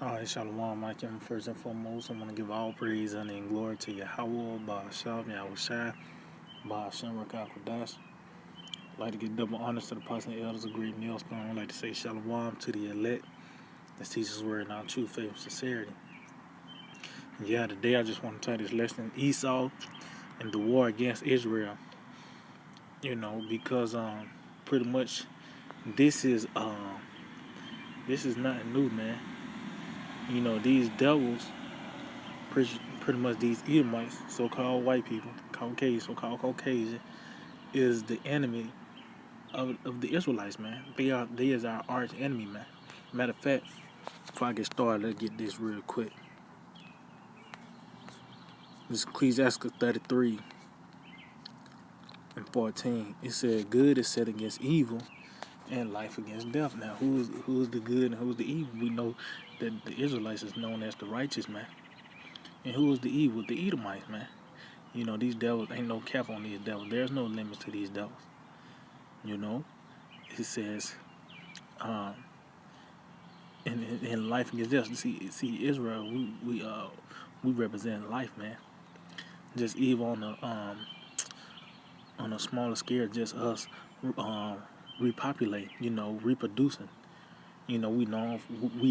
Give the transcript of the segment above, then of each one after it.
Alright, Shalom, Mike. First and foremost, I want to give all praise, honor, and glory to Yahweh, Ba'asham, Yahushai, Ba'asham, Rakakwadash. I'd like to give double honors to the apostle and elders of Great Millstone. I'd like to say Shalom to the elect that teaches word in our true faith and sincerity. And yeah, today I just want to tell this lesson, Esau and the war against Israel. Because pretty much this is nothing new, man. These devils, pretty much these Edomites, so-called white people, Caucasian, so-called Caucasian, is the enemy of the Israelites, man. They is our arch enemy, man. Matter of fact, before I get started, let's get this real quick. This is Ecclesiastes 33 and 14. It said, "Good is set against evil, and life against death." Now, who's the good and who's the evil? We know that the Israelites is known as the righteous, man. And who is the evil? The Edomites, man. These devils, ain't no cap on these devils. There's no limits to these devils. It says, in life against death. See, Israel, we represent life, man. Just evil on a smaller scale, just us repopulate, reproducing. We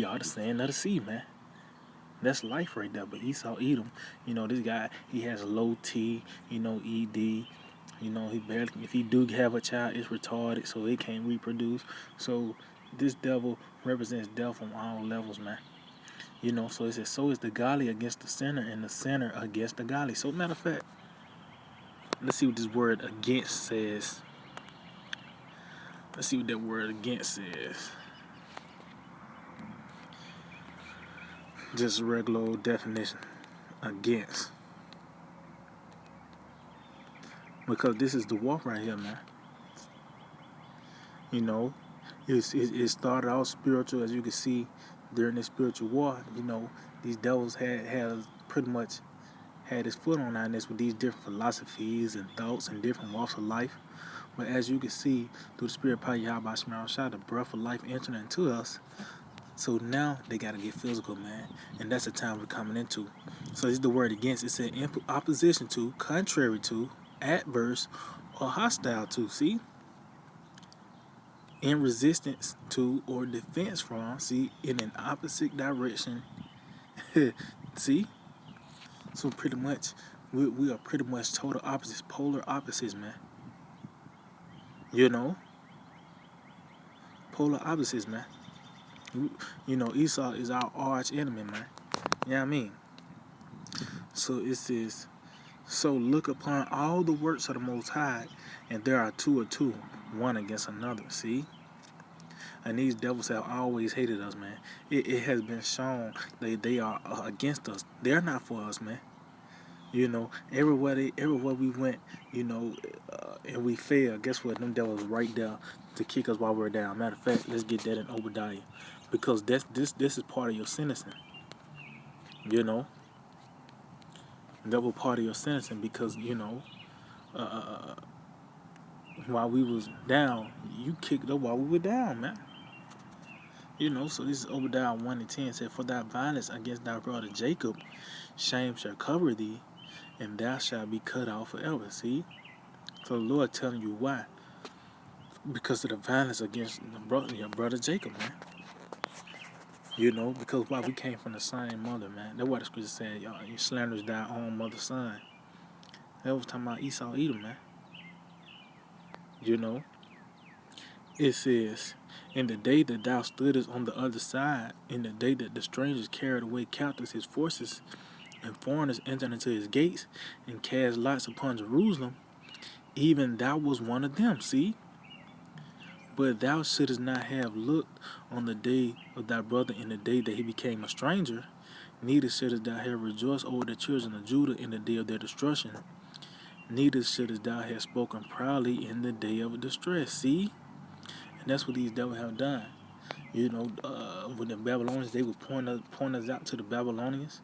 are the sand of the sea, man. That's life right there. But Esau, Edom, this guy, he has low T, ED. He barely, if he do have a child, it's retarded, so it can't reproduce. So this devil represents death on all levels, man. So it says, so is the godly against the sinner, and the sinner against the godly. So matter of fact, let's see what this word against says. Let's see what that word against says. Just a regular old definition. Against. Because this is the walk right here, man. It started out spiritual, as you can see during this spiritual war. These devils had pretty much had his foot on this with these different philosophies and thoughts and different walks of life. But as you can see through the spirit of Yahweh Shah, the breath of life entering into us. So now they got to get physical, man. And that's the time we're coming into. So this is the word against. It said in opposition to, contrary to, adverse, or hostile to. See? In resistance to or defense from. See? In an opposite direction. See? So pretty much, we are pretty much total opposites, polar opposites, man. Polar opposites, man. Esau is our arch enemy, man. You know what I mean? So it says, so look upon all the works of the Most High, and there are two or two, one against another. See? And these devils have always hated us, man. It has been shown they are against us. They're not for us, man. Everywhere we went, and we failed. Guess what? Them devils right there to kick us while we're down. Matter of fact, let's get that in Obadiah, because this is part of your sentencing. That was part of your sentencing, because while we was down, you kicked up while we were down, man. So this is Obadiah 1:10 said, "For thy violence against thy brother Jacob, shame shall cover thee, and thou shalt be cut off forever." See? So the Lord telling you why. Because of the violence against your brother Jacob, man. Because why, we came from the same mother, man. That's why the scripture said, you slanders thy own mother's son. That was talking about Esau, Edom, man. It says, in the day that thou stoodest on the other side, in the day that the strangers carried away captives his forces, and foreigners entered into his gates, and cast lots upon Jerusalem, even thou was one of them, see? But thou shouldest not have looked on the day of thy brother in the day that he became a stranger, neither shouldest thou have rejoiced over the children of Judah in the day of their destruction, neither shouldest thou have spoken proudly in the day of distress. See? And that's what these devils have done. When the Babylonians, they would point us out to the Babylonians.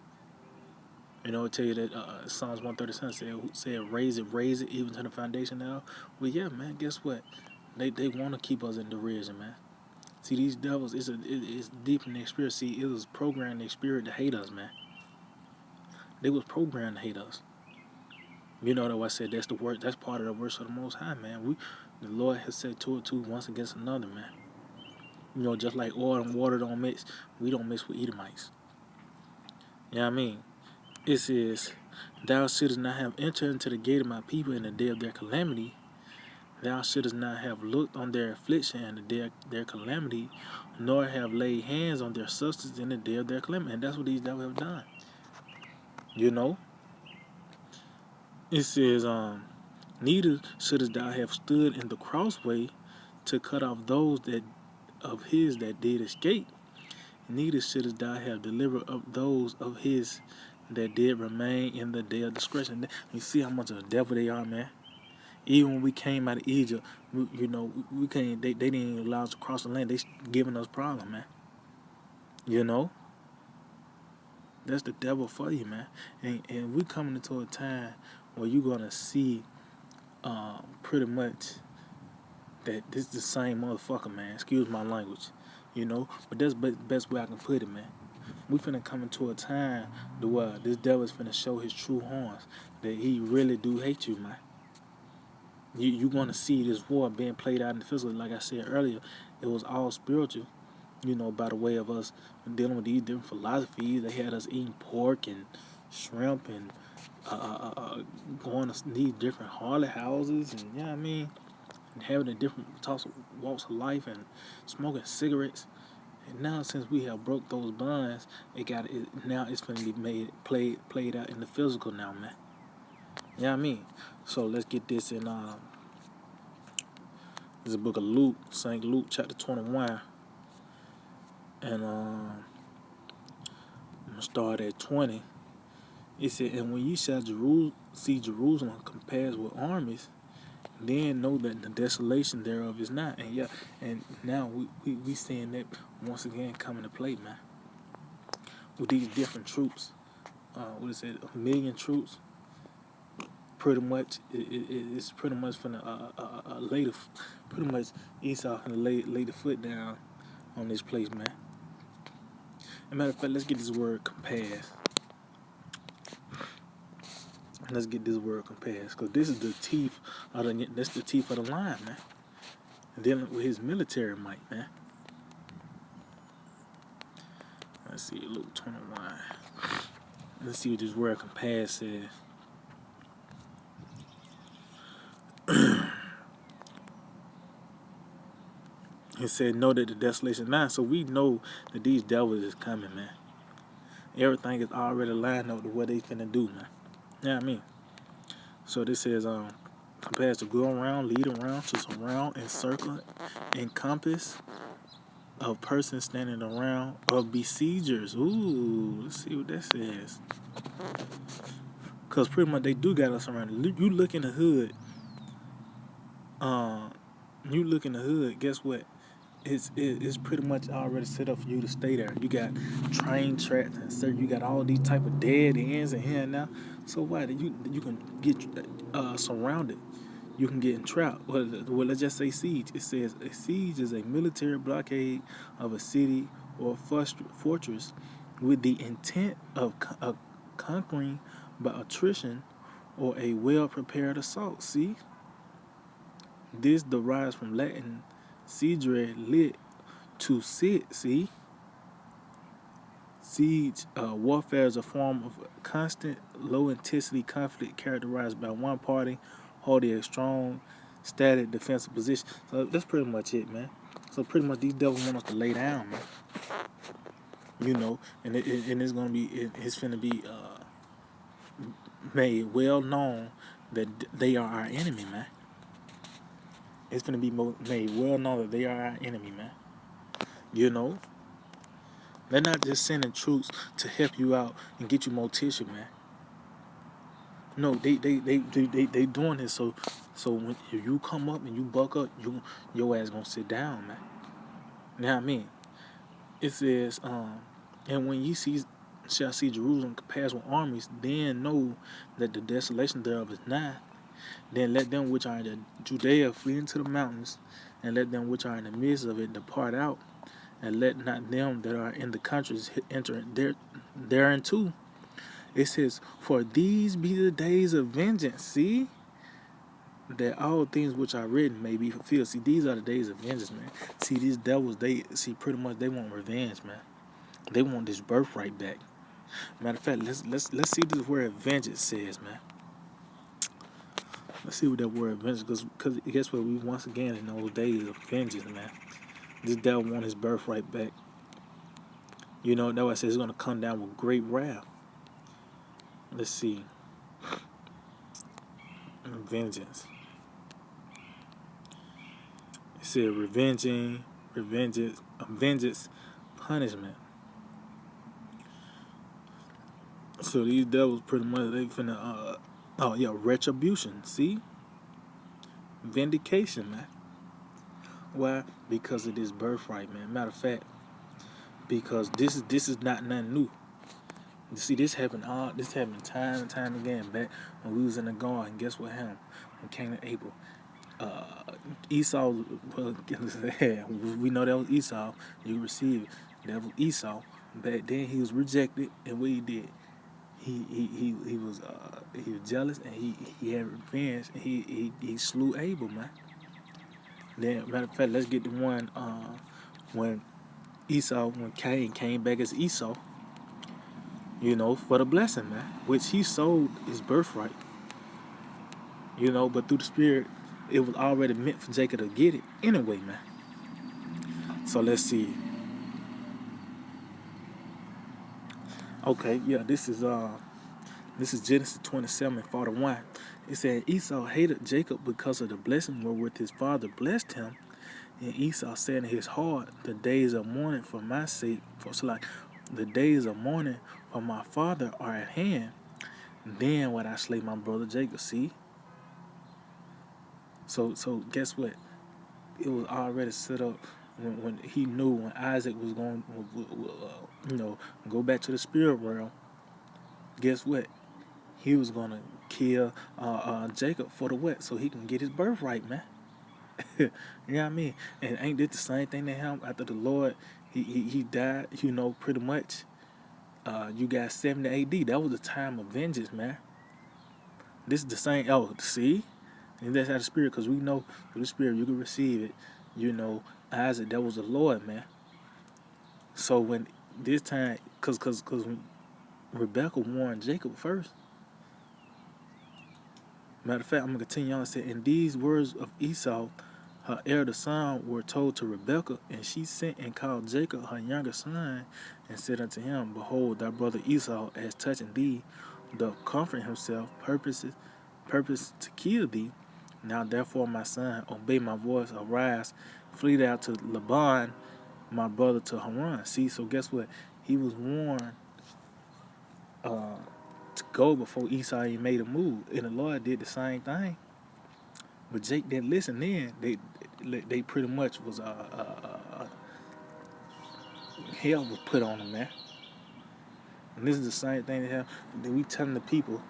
It tell you that Psalms 137 said, raise it, even to the foundation now. Well, yeah, man, guess what? They want to keep us in derision, man. See, these devils, it's deep in their spirit. See, it was programmed in their spirit to hate us, man. They was programmed to hate us. You know that I said that's the word. That's part of the worst of the Most High, man. The Lord has said two or two once against another, man. You know, just like oil and water don't mix, we don't mix with Edomites. You know what I mean? It says, "Thou shouldest not have entered into the gate of my people in the day of their calamity. Thou shouldest not have looked on their affliction and the day of their calamity, nor have laid hands on their substance in the day of their calamity." And that's what these devils have done. You know? It says, "Neither shouldest thou have stood in the crossway to cut off those that of his that did escape. Neither shouldest thou have delivered up those of his that did remain in the day of discretion." You see how much of the devil they are, man. Even when we came out of Egypt, we can't. They didn't even allow us to cross the land. They giving us problem, man. You know, that's the devil for you, man. And we coming into a time where you're gonna see, pretty much that this is the same motherfucker, man. Excuse my language, but that's the best way I can put it, man. We finna come into a time to where this devil is finna show his true horns, that he really do hate you, man. You want to see this war being played out in the physical. Like I said earlier, it was all spiritual, by the way of us dealing with these different philosophies. They had us eating pork and shrimp and going to these different harlot houses, and you know what I mean, and having the different walks of life and smoking cigarettes. And now, since we have broke those bonds, now it's going to be played out in the physical now, man. You know what I mean? So let's get this in. This is the book of Luke, St. Luke, chapter 21, and I'm gonna start at 20. It said, "And when ye shall see Jerusalem compassed with armies, then know that the desolation thereof is not." And yeah, and now we seeing that once again come into play, man. With these different troops, what is it? 1,000,000 troops. Pretty much, it's pretty much finna pretty much Esau finna lay the foot down on this place, man. As a matter of fact, let's get this word compass. Let's get this word compass, because this is the teeth that's the teeth of the lion, man. Dealing with his military might, man. Let's see, Luke 21. Let's see what this word compass says. It said, "Know that the desolation line." So we know that these devils is coming, man. Everything is already lined up to what they finna do, man. You know what I mean? So this says, compares to go around, lead around, to surround, encircle, encompass a person standing around of besiegers. Ooh, let's see what that says. Because pretty much they do got us surrounded. You look in the hood. Guess what? It's pretty much already set up for you to stay there. You got train tracks and so you got all these type of dead ends in here now. So what? You can get surrounded. You can get entrapped. Well, let's just say siege. It says a siege is a military blockade of a city or fortress with the intent of conquering by attrition or a well-prepared assault. See? This derives from Latin "siegere" lit, to sit. See? Siege warfare is a form of constant, low-intensity conflict characterized by one party holding a strong, static defensive position. So that's pretty much it, man. So pretty much these devils want us to lay down, man. And it's gonna be it's gonna be made well known that they are our enemy, man. It's gonna be made well known that they are our enemy, man. They're not just sending troops to help you out and get you more tissue, man. No, they doing this so when if you come up and you buck up, your ass gonna sit down, man. You know what I mean? It says, "And when ye shall see Jerusalem compassed with armies, then know that the desolation thereof is nigh. Then let them which are in Judea flee into the mountains, and let them which are in the midst of it depart out. and let not them that are in the countries enter thereinto. It says, for these be the days of vengeance. See, that all things which are written may be fulfilled. See, these are the days of vengeance, man. See, these devils, they see pretty much they want revenge, man. They want this birthright back. Matter of fact, let's see this word vengeance says, man. Let's see what that word vengeance, because guess what? We once again in those days of vengeance, man. This devil want his birthright back. You know, that's why it says it's gonna come down with great wrath. Let's see. Vengeance. It said vengeance, punishment. So these devils pretty much they finna retribution. See? Vindication, man. Why? Because of this birthright, man. Matter of fact, because this is not nothing new. You see, this happened time and time again back when we was in the garden. Guess what happened? When Cain and Abel. Esau, well, we know that was Esau. You receive it. That was Esau. Back then he was rejected, and what he did, he was jealous, and he had revenge, and he slew Abel, man. Then matter of fact, let's get the one when Cain came back as Esau, you know, for the blessing, man, which he sold his birthright, you know, but through the Spirit, it was already meant for Jacob to get it anyway, man. So let's see. Okay, yeah, this is Genesis 27:41. It said Esau hated Jacob because of the blessing wherewith his father blessed him. And Esau said in his heart, the days of mourning for my sake, the days of mourning for my father are at hand. Then would I slay my brother Jacob. See? So guess what? It was already set up when he knew when Isaac was going, go back to the spirit world. Guess what? He was gonna kill Jacob for the what? So he can get his birthright, man. You know what I mean? And ain't this the same thing that happened after the Lord? He died. You know, pretty much. You got 70 A.D. That was the time of vengeance, man. This is the same. Oh, see, and that's how the Spirit, because we know through the Spirit you can receive it. You know, Isaac, that was the Lord, man. So when this time, cause when Rebecca warned Jacob first. Matter of fact, I'm gonna continue on and say, and these words of Esau, her eldest son, were told to Rebekah, and she sent and called Jacob, her younger son, and said unto him, behold, thy brother Esau, as touching thee, doth comfort himself, purpose to kill thee. Now therefore, my son, obey my voice, arise, flee out to Laban, my brother, to Haran. See, so guess what? He was warned to go before Esau even made a move, and the Lord did the same thing. But Jake didn't listen. Then they pretty much was hell was put on him, man. And this is the same thing that we telling the people,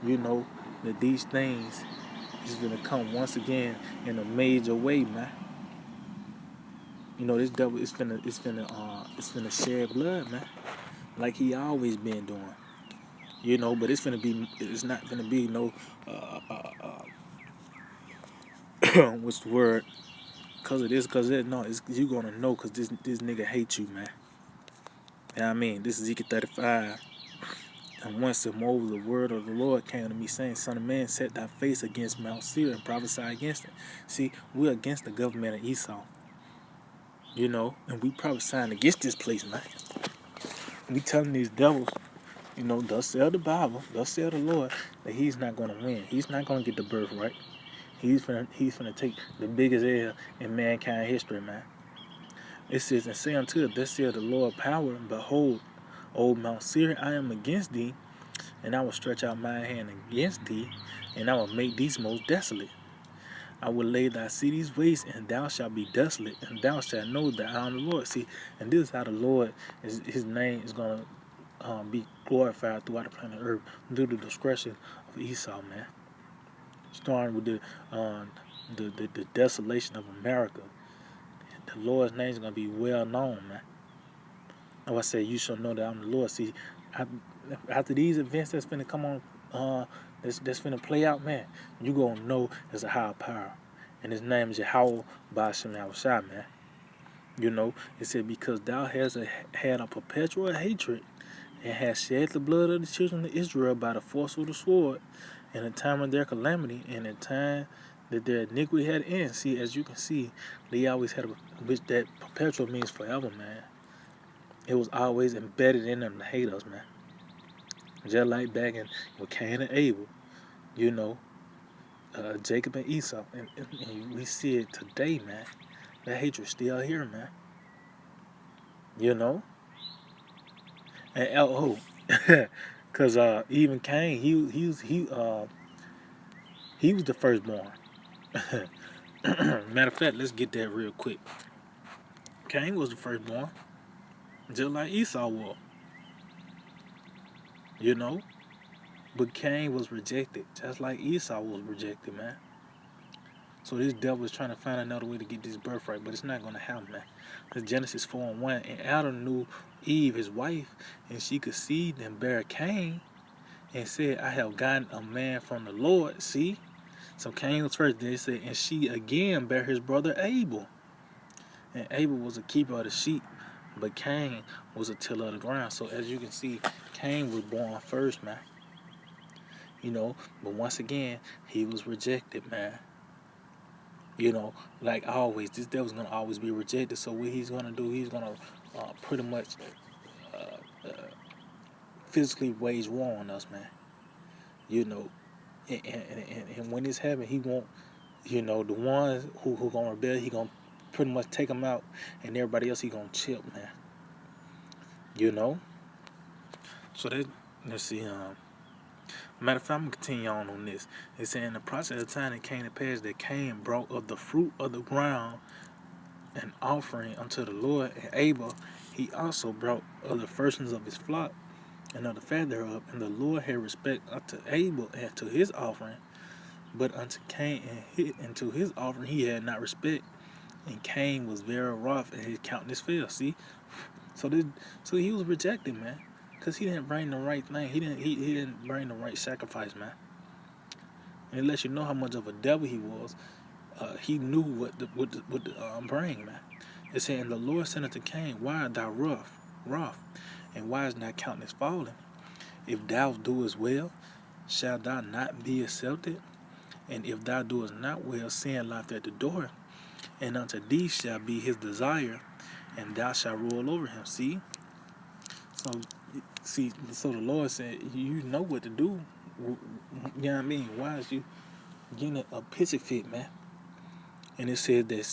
you know, that these things is gonna come once again in a major way, man. You know, this devil is finna shed blood, man, like he always been doing. You know, but it's not gonna be no what's the word? Cause of this, cause of that. No, you gonna know, cause this nigga hates you, man. You know what I mean? This is Ezekiel 35. And once moreover the word of the Lord came to me, saying, Son of man, set thy face against Mount Seir and prophesy against it. See, we're against the government of Esau. You know, and we prophesying against this place, man. We telling these devils, you know, thus said the Bible, thus said the Lord, that he's not gonna win. He's not gonna get the birthright. He's finna take the biggest L in mankind history, man. It says, and say unto it, thus said the Lord power, behold, O Mount Seir, I am against thee, and I will stretch out my hand against thee, and I will make thee most desolate. I will lay thy cities waste, and thou shalt be desolate, and thou shalt know that I am the Lord. See, and this is how the Lord, his name is going to be glorified throughout the planet Earth through the discretion of Esau, man. Starting with the desolation of America, the Lord's name is gonna be well known, man. Oh, I say you shall know that I'm the Lord. See, I, after these events that's finna come on, that's finna play out, man, you gonna know there's a higher power, and his name is Yahweh Ba'ashem Yahushua, man. You know, it said because thou hast had a perpetual hatred and hast shed the blood of the children of Israel by the force of the sword in the time of their calamity and in time that their iniquity had end. See, as you can see, they always had which that perpetual means forever, man. It was always embedded in them to hate us, man. Just like back in with Cain and Abel, you know, Jacob and Esau, and we see it today, man. That hatred still here, man. You know, and cause even Cain, he was the firstborn. Matter of fact, let's get that real quick. Cain was the firstborn, just like Esau was. You know, but Cain was rejected, just like Esau was rejected, man. So this devil is trying to find another way to get this birthright, but it's not going to happen, man. It's Genesis 4:1, and Adam knew Eve, his wife, and she conceived and bare Cain, and said, I have gotten a man from the Lord. See? So Cain was first. They said, and she again bare his brother Abel. And Abel was a keeper of the sheep, but Cain was a tiller of the ground. So as you can see, Cain was born first, man. You know, but once again, he was rejected, man. You know, like always, this devil's gonna always be rejected. So what he's gonna do, he's gonna pretty much physically wage war on us, man. You know, and when this happens, he won't. You know, the ones who gonna rebel, he gonna pretty much take them out, and everybody else he gonna chip, man. You know. So that let's see. Matter of fact, I'm gonna continue on this. It said in the process of time it came to pass that Cain brought of the fruit of the ground an offering unto the Lord, and Abel he also brought of the firstings of his flock and of the fat thereof, and the Lord had respect unto Abel and to his offering, but unto Cain and to his offering he had not respect, and Cain was very wroth, and his countenance fell. See, so he was rejected, man, because he didn't bring the right thing. He didn't bring the right sacrifice, man. And it lets you know how much of a devil he was. He knew what to bring, man. It said, and the Lord said unto Cain, why art thou wroth, and why is thy countenance fallen? If thou doest well, shalt thou not be accepted? And if thou doest not well, sin lieth at the door, and unto thee shall be his desire, and thou shalt rule over him. So the Lord said, you know what to do. You know what I mean? Why is you getting a pissy fit, man? And it said that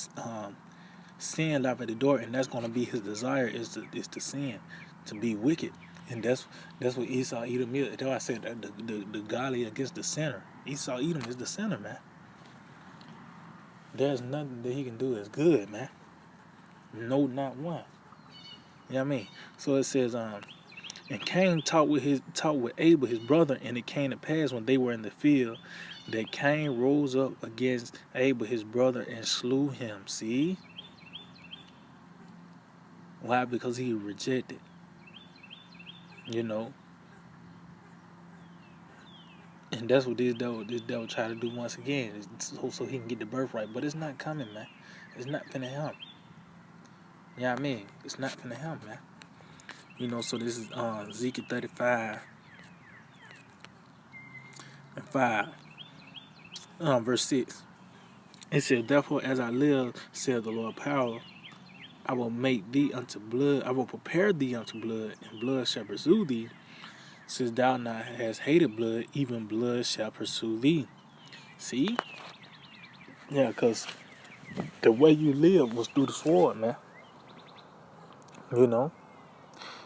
sin lieth at the door, and that's going to be his desire is to sin, to be wicked. And that's what Esau Edom is. That's why I said the godly against the sinner. Esau Edom is the sinner, man. There's nothing that he can do that's good, man. No, not one. You know what I mean? So it says, and Cain talked with Abel his brother, and it came to pass when they were in the field that Cain rose up against Abel his brother and slew him. See? Why? Because he rejected. You know. And that's what this devil try to do once again, so he can get the birthright. But it's not coming, man. It's not finna help. You know what I mean? It's not finna help, man. You know, so this is Ezekiel 35 and 5, verse 6. It said, therefore, as I live, said the Lord power, I will make thee unto blood, I will prepare thee unto blood, and blood shall pursue thee. Since thou not hast hated blood, even blood shall pursue thee. See? Yeah, because the way you live was through the sword, man. You know?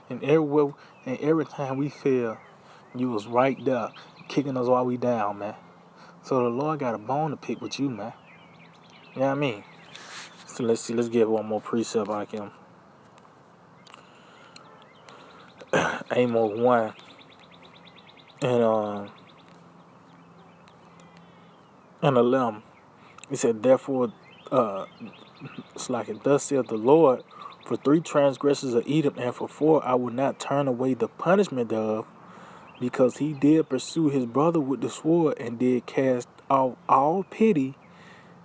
And every time we fell, you was right there, kicking us while we down, man. So the Lord got a bone to pick with you, man. You know what I mean? So let's see, let's get one more precept like him. Amos 1 and 11. He said, therefore, It's like it thus saith the Lord, for 3 transgressions of Edom, and for 4 I will not turn away the punishment thereof, because he did pursue his brother with the sword, and did cast off all pity,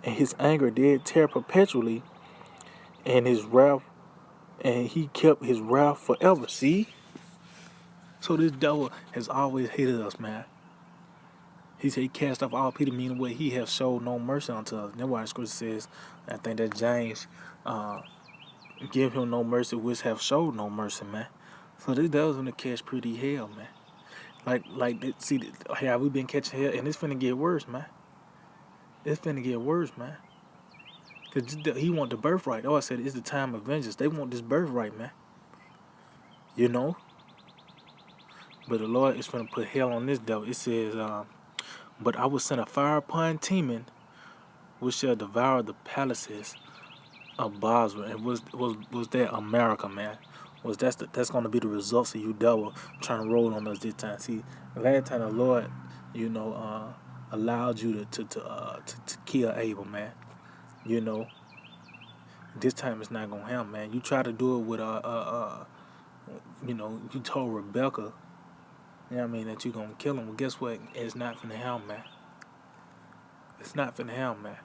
and his anger did tear perpetually, and his wrath, and he kept his wrath forever. See? So this devil has always hated us, man. He said he cast off all pity, meaning what he has showed no mercy unto us. That's why the scripture says, I think that James, give him no mercy which have showed no mercy, man. So this devil's gonna catch pretty hell, man. See, have we been catching hell? And it's finna get worse, man. It's finna get worse, man. Cause he want the birthright. Oh, I said it's the time of vengeance. They want this birthright, man. You know? But the Lord is finna put hell on this devil. It says, but I will send a fire upon Teman, which shall devour the palaces of Basra. And was that America, man? That's gonna be the results of you devil trying to roll on us this time. See, last time the Lord, allowed you to kill Abel, man. You know, this time it's not gonna happen, man. You try to do it with you told Rebecca, that you gonna kill him. Well, guess what? It's not finna happen, man. It's not finna happen, man.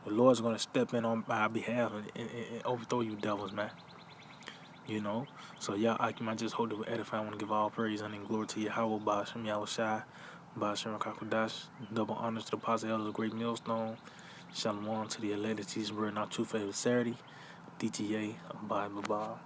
The Lord's gonna step in on our behalf and overthrow you devils, man. You know. So y'all, I just hope that we edify. I want to give all praise and glory to Yahweh, Ba'ashem, Yahweh Shai, Ba'ashem, Rakakwadash. Double honors to the apostle elders of Great Millstone. Shalom to the elected teachers, we're not true favorite Saturday. DTA, bye, bye, bye.